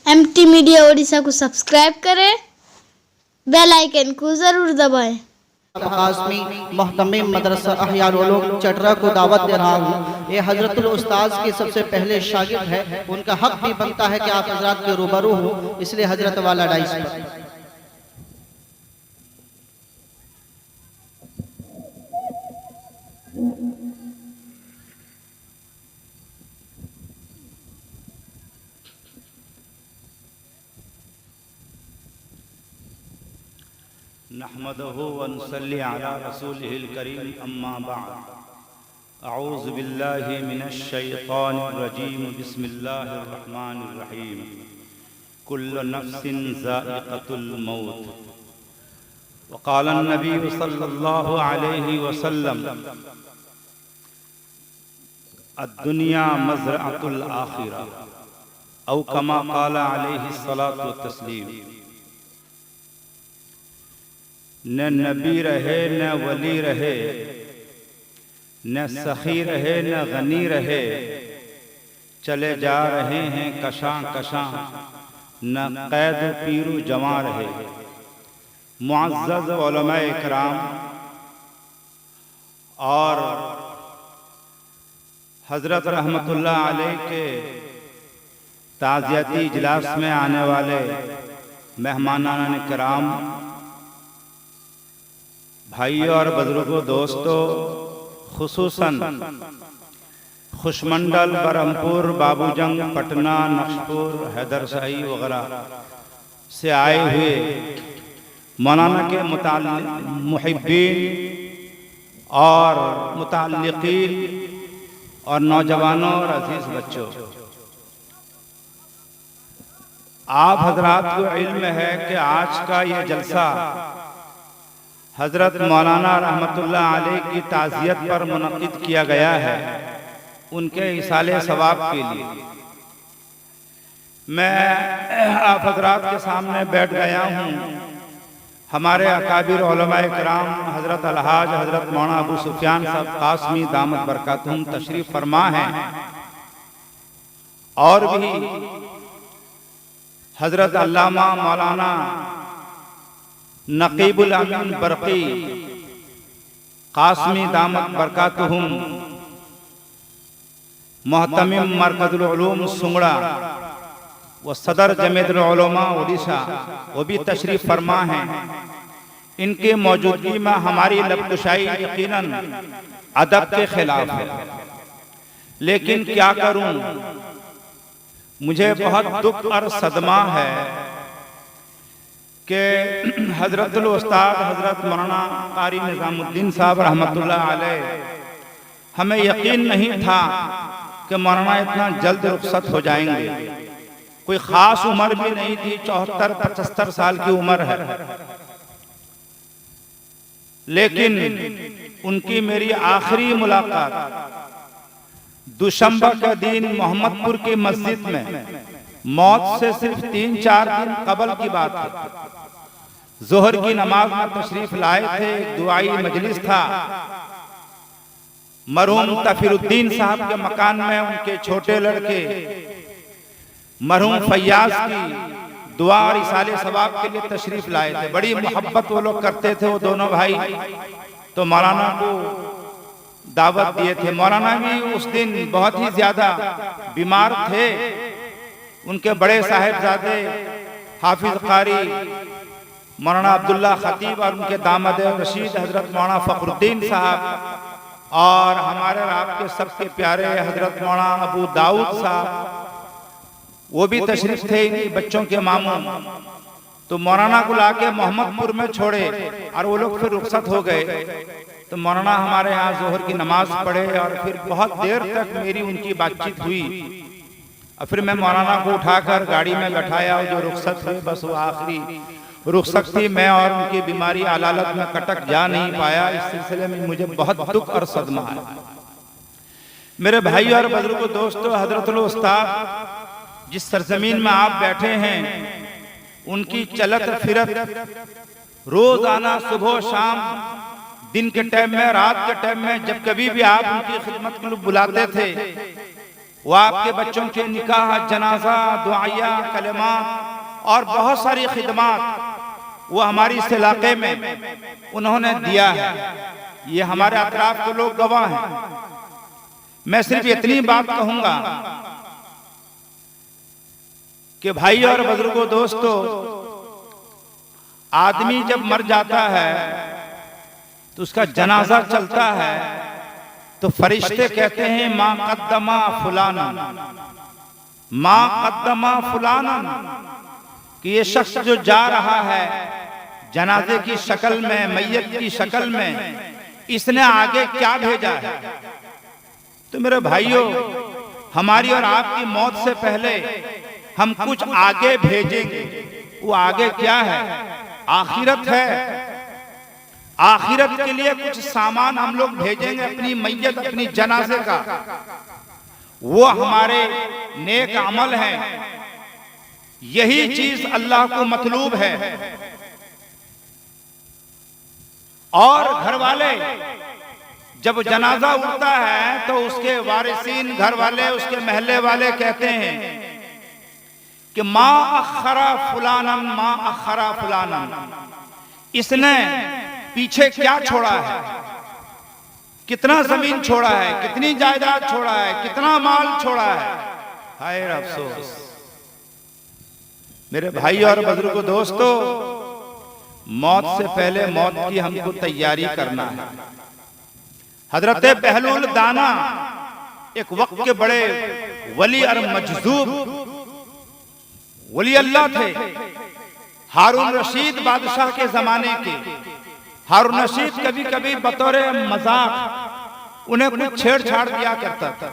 MT media Odisha को subscribe करें, bell icon को ज़रूर दबाएं। कासमी मोहतमिम मदरसा अहयाल उलूम चटरा को दावत दे रहा हूँ। ये हजरतुल उस्ताद के सबसे पहले शागिर्द है, उनका हक भी बनता है कि आप हजरात के रूबरू हो, इसलिए हजरत वाला डाइस पर नहमदहु व नसल्ली अला रसूलिहिल करीम अम्मा बअद। अऊज़ु बिल्लाहि मिनश शैतानिर रजीम। बिस्मिल्लाहिर रहमानिर रहीम। कुल्लु नफ्सिन ज़ाइक़तुल मौत। व क़ाला नबी सल्लल्लाहु अलैहि वसल्लम अद्दुनिया मज़रअतुल आखिरा औ कमा क़ाला अलैहि सलातु व तस्लीम। न नबी रहे न वली रहे, न सखी रहे न गनी रहे, चले जा रहे हैं कशां कशां, न कैद पीरू जवां रहे। मुअज़्ज़ज़ उलमाए इकराम और हज़रत रहमतुल्लाह अलैह के ताज़ियती इजलास में आने वाले मेहमानान इकराम, भाइयों और बुजुर्गों, दोस्तों, खुसूसन खुशमंडल, बरहमपुर, बाबूजंग, पटना, नक्शपुर, हैदरशाही वगैरह से आए हुए मौलाना के मुहिब्बीन और मुताल्लिकीन और नौजवानों और अजीज बच्चों, आप हजरात को इल्म है कि आज का ये जलसा हजरत मौलाना रहमतुल्लाह अलैह की ताज़ियत पर मुनक़िद किया गया है, उनके इसाले सवाब के लिए। मैं आप हजरात के सामने बैठ गया हूँ। हमारे अकाबिर उलमाए किराम हजरत अलहाज हजरत मौलाना अबू सुफियान साहब कासमी दामत बरकातुहुम तशरीफ फरमा हैं, और भी हजरत अल्लामा मौलाना नकीबुल अमीन बरक़ी कासमी दामत बरकातुहुम मोहतमिम मरकज़ुल उलूम सुंगड़ा व सदर जमीयतुल उलमा ओडिशा, वो भी तशरीफ फरमा हैं। इनके मौजूदगी में हमारी लबकुशाई यकीनन अदब के खिलाफ है, लेकिन क्या करूं, मुझे बहुत दुख और सदमा है कि हजरतुल उस्ताद हजरत मौलाना कारी निज़ामुद्दीन साहब रहमतुल्लाह अलैह, हमें यकीन नहीं था कि मौलाना इतना जल्द रुखसत हो जाएंगे। कोई ख़ास उम्र भी नहीं थी, 74-75 साल की उम्र है, लेकिन उनकी मेरी आखिरी मुलाकात दुशंबा के दिन मोहम्मदपुर की मस्जिद में, मौत से सिर्फ 3-4 दिन कबल की बात है। जोहर की नमाज में तशरीफ लाए थे, एक दुआई मजलिस था। मरहूम तफीरुद्दीन साहब के मकान में उनके छोटे लड़के मरहूम फैयाज की दुआ और इसाले सवाब के लिए तशरीफ लाए थे। बड़ी मोहब्बत वो लोग करते थे, वो दोनों भाई। तो मौलाना को दावत दिए थे। मौलाना भी उस दिन बहुत ही ज्यादा बीमार थे। उनके बड़े साहिबजादे हाफिज कारी मौलाना अब्दुल्ला खतीब और उनके दामाद रशीद हजरत मौलाना फखरुद्दीन साहब, और हमारे आपके सबके प्यारे हजरत मौलाना अबू दाऊद साहब, वो भी तशरीफ थे, इन्हीं बच्चों के मामू। तो मौलाना को लाके मोहम्मदपुर में छोड़े और वो लोग फिर रुखसत हो गए। तो मौलाना हमारे यहाँ जोहर की नमाज पढ़े और फिर बहुत देर तक मेरी उनकी बातचीत हुई। और फिर मैं मौलाना को उठाकर गाड़ी में बैठाया और जो रुखसत हुई, बस वो आखिरी रुखसत थी। मैं और उनकी बीमारी अलालत में कटक जा नहीं पाया। इस सिलसिले में मुझे बहुत दुख और सदमा है। मेरे भाई और बुजुर्गों, दोस्तों, हजरतुल उस्ताद जिस सरजमीन में आप बैठे हैं, उनकी चलत फिरत रोजाना सुबह शाम, दिन के टाइम में, रात के टाइम में, जब कभी भी आप उनकी खिदमत के लिए बुलाते थे, वो आपके बच्चों के निकाह, जनाजा, दुआया, कलमात और बहुत सारी खिदमात वो हमारी इस इलाके में उन्होंने दिया है। ये हमारे अतराफ के लोग गवाह हैं। मैं सिर्फ इतनी बात कहूंगा कि भाई और बुजुर्गों, दोस्तों, आदमी जब मर जाता है तो उसका जनाजा चलता है तो फरिश्ते कहते हैं माँ कद्दमा फुलाना, माँ कद्दमा फुलाना, कि ये शख्स जो जा रहा है जनाजे की शक्ल में, मैयत की शक्ल में, इसने आगे क्या भेजा है। तो मेरे भाइयों, हमारी और आपकी मौत से पहले हम कुछ आगे भेजेंगे। वो आगे क्या है? आखिरत है। आखिरत के लिए कुछ सामान हम लोग भेजेंगे, अपनी मैयत, अपनी जनाजे का। वो हमारे नेक अमल हैं। यही चीज अल्लाह को मतलूब है। और घर वाले जब जनाजा उठता है तो उसके वारिसीन, घर वाले, उसके महल्ले वाले कहते हैं कि माँ अखरा फुलानन, माँ अखरा फुलानन, इसने पीछे क्या छोड़ा है, कितना जमीन छोड़ा है, कितनी जायदाद छोड़ा है, कितना माल छोड़ा है। हाय अफसोस। मेरे भाई और बुजुर्गों, दोस्तों, मौत से पहले मौत की हमको तैयारी करना है। हजरत बहलुल दाना एक वक्त के बड़े वली और मजजूब वली अल्लाह थे। हारून रशीद बादशाह के जमाने के। हारून रशीद कभी कभी बतौर मजाक उन्हें कुछ छेड़छाड़ दिया करता था।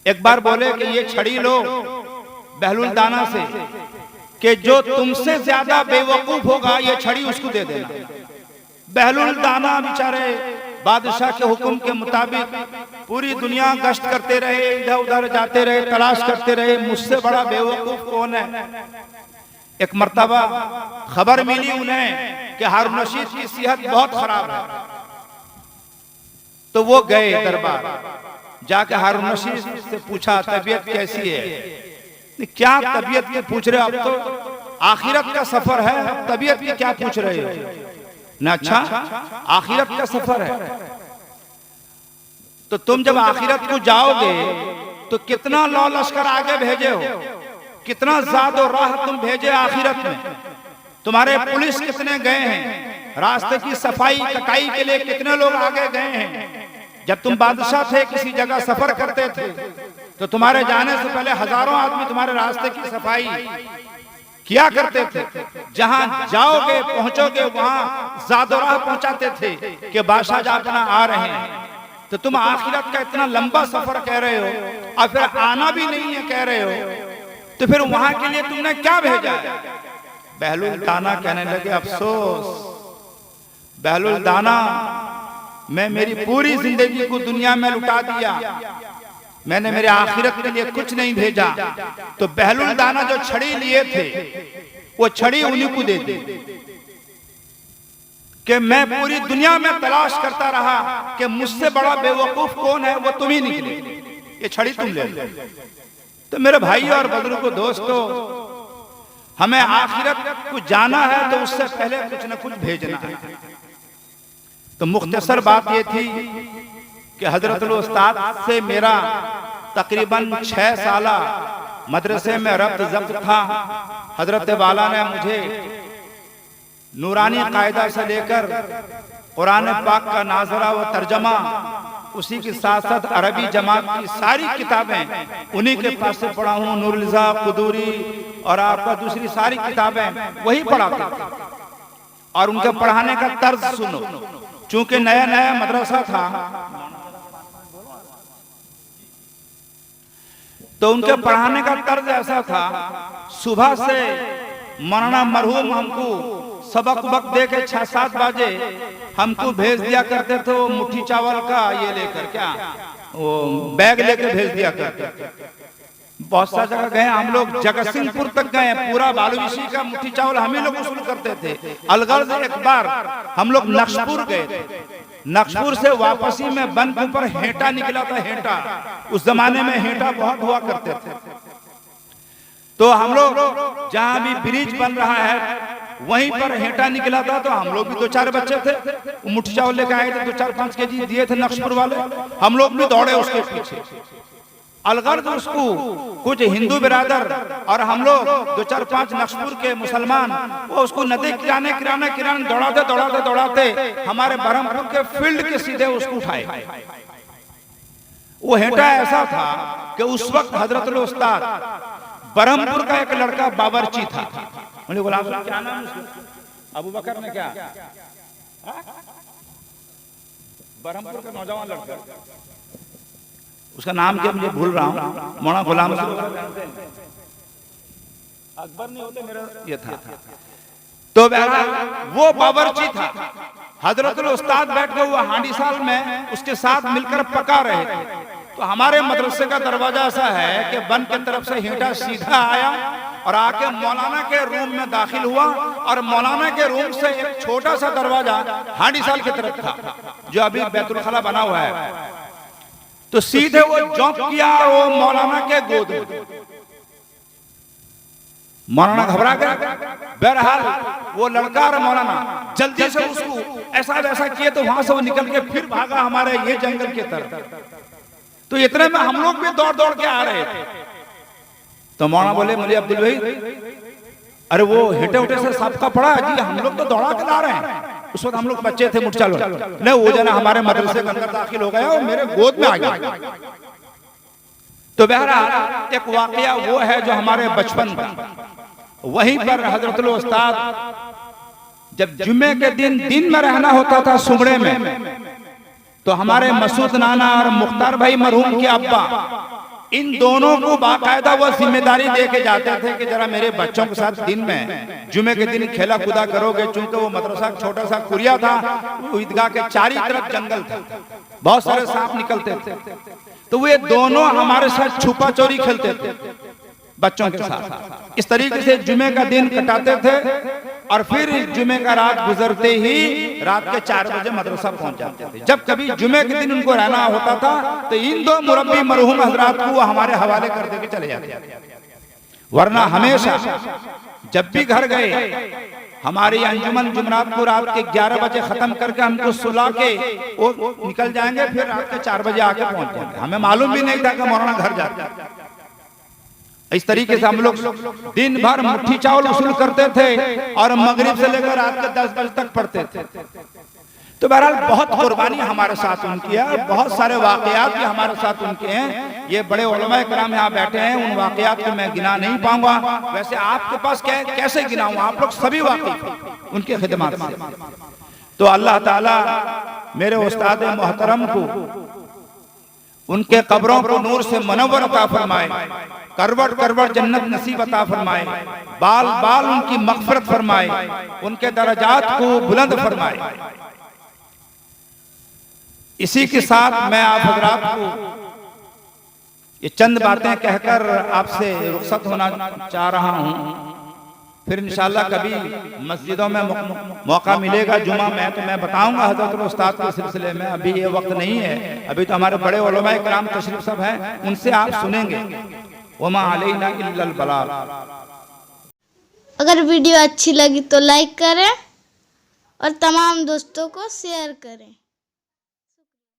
एक बार बोले कि ये छड़ी लो बहलुल दाना से, कि जो तुमसे ज्यादा बेवकूफ होगा ये छड़ी उसको दे देना। बहलुल दाना बेचारे बादशाह के हुक्म के मुताबिक पूरी दुनिया गश्त करते रहे, इधर उधर जाते रहे, तलाश करते रहे, मुझसे बड़ा बेवकूफ कौन है। एक मर्तबा खबर मिली उन्हें कि हारून रशीद की सेहत बहुत खराब है। तो वो गए दरबार, जाके हारून रशीद से पूछा तबीयत कैसी है। क्या तबीयत के पूछ रहे, अब तो आखिरत का सफर है, अब तबीयत की क्या पूछ रहे हो ना। अच्छा, आखिरत का सफर है तो तुम जब आखिरत को जाओगे तो कितना लौ लश्कर आगे भेजे हो, कितना ज़ाद और राह तुम भेजे आखिरत में। तुम्हारे पुलिस कितने गए हैं, रास्ते की सफाई कटाई के लिए कितने लोग आगे गए हैं। जब तुम बादशाह थे, किसी जगह सफर करते थे तो तुम्हारे जाने से पहले हजारों आदमी तुम्हारे रास्ते की सफाई किया करते थे। जहां जाओगे पहुंचोगे वहां ज़ाद-ओ-राह पहुंचाते थे कि बादशाह जा अपना आ रहे हैं। तो तुम आखिरत का इतना लंबा सफर कह रहे हो और फिर आना भी नहीं है कह रहे हो, तो फिर वहां के लिए तुमने क्या भेजा है। बहलुल दाना कहने लगे, अफसोस बहलुल दाना, मैं मेरी पूरी जिंदगी को दुनिया में लुटा दिया, मैंने मेरे आखिरत के लिए कुछ नहीं भेजा। तो बहलुल दाना जो छड़ी लिए थे वो छड़ी उन्हीं को दे दी कि मैं पूरी दुनिया में तलाश करता रहा कि मुझसे बड़ा बेवकूफ कौन है, वो तुम ही निकले, ये छड़ी तुम ले लो। तो मेरे भाई और बुजुर्गों, दोस्तों, हमें आखिरत को जाना है तो उससे पहले कुछ न कुछ भेजना है। तो मुख्तसर बात ये थी कि हजरतुल उस्ताद से मेरा तकरीबन 6 साल मदरसे में रब्त ज़ब्त था। हजरत वाला ने मुझे नूरानी कायदा से लेकर कुरान पाक का नाजरा व तर्जमा, उसी के साथ साथ अरबी जमात की सारी किताबें उन्हीं के पास से पढ़ा हूँ। नूरुल-इज़ा, कुदूरी और आपका दूसरी सारी किताबें वही पढ़ाते थे। और उनके पढ़ाने का तर्ज सुनो, चूंकि नया नया मदरसा था तो उनके पढ़ाने का तर्ज ऐसा था, सुबह से मौलाना मरहूम हमको सबक वक्त दे के 6-7 बजे हमको भेज दिया करते थे। वो मुट्ठी चावल का ये लेकर, क्या वो बैग लेकर भेज दिया करते। बहुत सा जगह गए हम लोग, जगतसिंहपुर तक गए, पूरा बालूविशी का मुट्ठी चावल हम ही लोग वसूल करते थे। अलगर्ज एक बार हम लोग नक्शपुर गए थे, नक्शपुर से वापसी में बन के ऊपर हेटा निकला था, हेटा। उस जमाने में हेटा बहुत हुआ करते थे। तो हम लोग जहां भी ब्रिज बन रहा है वहीं पर हेटा निकला था। तो हम लोग भी 2-4 बच्चे थे, मुट्ठी चावल लेकर आए थे, 2-4-5 केजी दिए थे नक्शपुर वाले। हम लोग भी दौड़े उसके पीछे। अलगर्ज उसको कुछ हिंदू बिरादर और हम लोग 2-4-5 नक्शपुर के मुसलमान वो उसको नदी किराने दौड़ाते हमारे बरहमपुर के फील्ड के सीधे उसको उठाए। वो हेटा ऐसा था कि उस वक्त हजरतुल उस्ताद बरहमपुर का एक लड़का बावर्ची था। गुलाम क्या नाम उसका? अबू बकर ने क्या बरहमपुर का नौजवान लड़का, उसका नाम क्या मुझे भूल रहा हूँ, मौना गुलाम अकबर नहीं होते मेरा ये था। तो बहरहाल वो बावर्ची था। हजरतुल उस्ताद बैठ गए हुआ हांडी साल में उसके साथ मिलकर पका रहे थे। तो हमारे मदरसे का दरवाजा ऐसा है कि बन की तरफ से हेटा सीधा आया और आके मौलाना के रूम में दाखिल हुआ और मौलाना के रूम से एक छोटा सा दरवाजा हांडी साल की तरफ था जो अभी बैतुल खला बना हुआ है। तो सीधे वो जंप किया और वो मौलाना के गोद में। मौलाना घबरा गया। बहरहाल वो लड़का और मौलाना जल्दी से उसको ऐसा वैसा किए तो वहां से वो निकल के फिर भागा हमारे ये जंगल की तरफ। तो इतने में हम लोग भी दौड़ दौड़ के आ रहे थे। तो मौलाना बोले मुझे अब्दुल भाई, अरे वो हेटे उठे से सबका पड़ा जी, हम लोग तो दौड़ा के ला रहे हैं। उस वक्त हम लोग बच्चे थे, मुठ चलो नहीं, वो जना हमारे मदरसे के अंदर दाखिल हो गया और मेरे गोद में आ गया। तो बहरहाल एक वाकया वो है जो हमारे बचपन का। वहीं पर हजरतुल उस्ताद जब जुम्मे के दिन में रहना होता था सुगड़े में, तो हमारे मसूद नाना और मुख्तार भाई मरहूम के अब्बा इन दोनों को बाकायदा वो जिम्मेदारी दे के जाते थे कि जरा मेरे बच्चों के साथ दिन में जुमे के दिन खेला कूदा करोगे। चूंकि वो मदरसा छोटा सा कुरिया था, वो ईदगाह के चारों तरफ जंगल था, बहुत सारे सांप निकलते थे। तो वे दोनों हमारे साथ छुपा चोरी खेलते थे बच्चों के साथ। इस तरीके से जुमे का दिन कटाते थे और फिर जुमे का रात गुजरते ही रात के 4 बजे मदरसा पहुंच जाते थे। जब कभी जुमे के दिन उनको रहना होता था तो इन 2 मुरब्बी मरहूम हजरात को हमारे हवाले कर दे के चले जाते। वरना हमेशा जब भी घर गए हमारी अंजुमन जुमरात को रात के 11 बजे खत्म करके हमको सुला के वो निकल जाएंगे, फिर रात के 4 बजे आके पहुंच जाएंगे। हमें मालूम भी नहीं था कि मौलाना घर जाते। इस तरीके से हम लोग दिन भर मुट्ठी चावल वसूल करते थे और मगरिब से लेकर रात के 10 बजे तक पढ़ते थे। तो बहरहाल बहुत कुर्बानी हमारे साथ उनकी है, बहुत सारे वाकयात भी हमारे साथ उनके हैं। ये बड़े उलमा किराम यहाँ बैठे हैं, उन वाकयात को मैं गिना नहीं पाऊंगा। वैसे आपके पास कैसे गिनाऊं, आप लोग सभी वाकिफ उनके खिदमत से। तो अल्लाह ताला मेरे उस्ताद मोहतरम को उनके कब्रों को नूर से मुनव्वर अता फरमाए, करवट करवट जन्नत नसीब अता फरमाए, बाल बाल उनकी मग़फ़िरत फरमाए, उनके दरजात को बुलंद फरमाए। इसी के साथ मैं आप हजरात को ये चंद बातें कहकर आपसे रुखसत होना चाह रहा हूं। फिर इंशाअल्लाह कभी मस्जिदों में मौका मिलेगा जुमा में तो मैं बताऊंगा हजरत उस्ताद के सिलसिले में। अभी ये वक्त नहीं है, अभी तो हमारे बड़े उलमाए किराम तशरीफ सब हैं, उनसे आप सुनेंगे। वमा अलैना इल्लल बलाग। अगर वीडियो अच्छी लगी तो लाइक करें और तमाम दोस्तों को शेयर करें।